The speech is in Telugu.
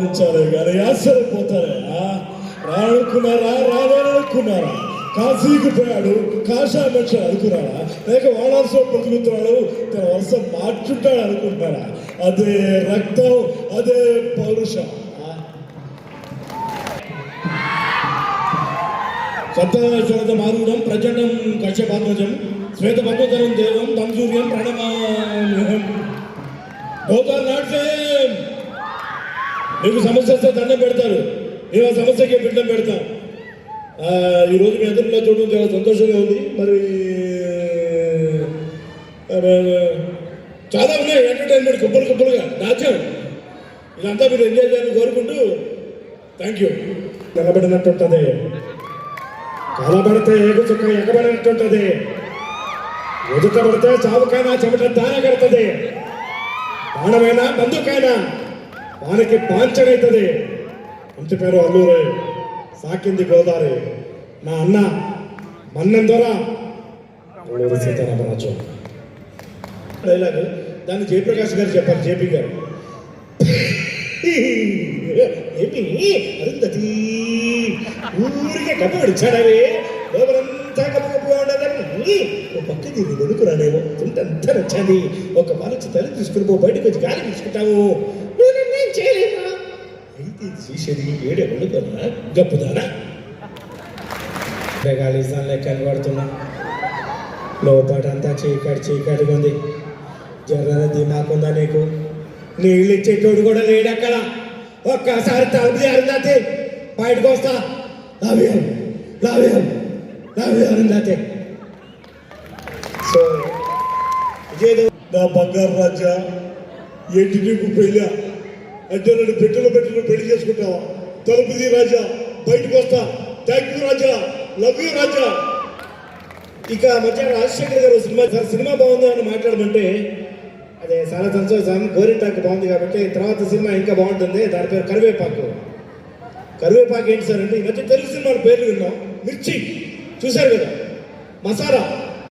ఆలోచించాలి కానీ అసలు పోతారా? రానుకున్నారా? రావాలనుకున్నారా? కాశీకి పోయాడు, కాషా మనిషి అనుకున్నాడా? లేక వాడాల్సి బ్రతుకుతున్నాడు, తన వరుస మార్చుంటాడు అనుకుంటున్నారా? అదే రక్తం, అదే పౌరుషం. సప్తశ్వరత మాధురం ప్రచండం కశ్యపాత్మజం శ్వేత పద్మధరం దేవం తం సూర్యం ప్రణమామ్యహం. మీకు సమస్య వస్తే దండం పెడతారు, మేము ఆ సమస్యకి పిండం పెడతాం. ఈరోజు మీ అందరిలో చూడడం చాలా సంతోషంగా ఉంది. మరి చాలా ఉన్నాయి ఎంటర్టైన్మెంట్, కుప్పలుగా నాట్యం, ఇదంతా మీరు ఎంజాయ్ చేయాలని కోరుకుంటూ థ్యాంక్ యూ. నిలబడినట్టుంటుంది, కాలబడితే ఏగు చుక్క ఎగబడినట్టుంటుంది, ఎదుట పడితే చావుకైనా చెమట దాన కడుతుంది, బాణమైనా బంధుకైనా వానికి పాంచనవుతుంది. ఇంటి పేరు అల్లూరే, సాకింది గోదావరి, నా అన్న మన్నెం ద్వారా అల్లూరి సీతారామరాజు డైలాగ్. దాన్ని జయప్రకాష్ గారు చెప్పారు, జేపీ గారు. ఏమి అరుంధతి ఊరికే కప్పు విడిచాడవే, లోపలంతా కప్పుగా ఉండదని పక్క దీన్ని కొనుక్కురానేమో, తింటంతా నచ్చాది. ఒక పాలొచ్చి తల్లి తీసుకుని పో, బయటకు వచ్చి గాలి తీసుకుంటావు, నేనేం చేయలేమా? అయితే చేసేది ఏడే వండుకున్నా గప్పుదానా గాలిసాన్ లెక్క కనబడుతున్నా. లోపటంతా చీకటిగా ఉంది. జర్రన దిమాకుందా నీకు? నీళ్ళు ఇచ్చేటోడు కూడా లేడక్కడ. ఒక్కసారి తలుపు అరుందాతే బయటకు వస్తా. అరుందాతే. సో ఇదేదో నా బంగారు రాజా, ఏంటి నీకు పెళ్ళా అంటే నన్ను పెట్టెలో పెళ్లి చేసుకుంటావా? తలుపుది రాజా, బయటకు వస్తా. థ్యాంక్ యూ రాజా, లవ్ యూ రాజా. ఇక మధ్య రాజశేఖర్ గారు సినిమా బాగుంది అని మాట్లాడమంటే అదే చాలా సంతోషం. గోరింటాకు బాగుంది కాబట్టి తర్వాత సినిమా ఇంకా బాగుంటుంది. దాని పేరు కరివేపాకు. కరివేపాకు ఏంటి సార్ అంటే, ఈ మధ్య తెలుగు సినిమాల పేర్లు విన్నాం. మిర్చి చూశారు కదా, మసాలా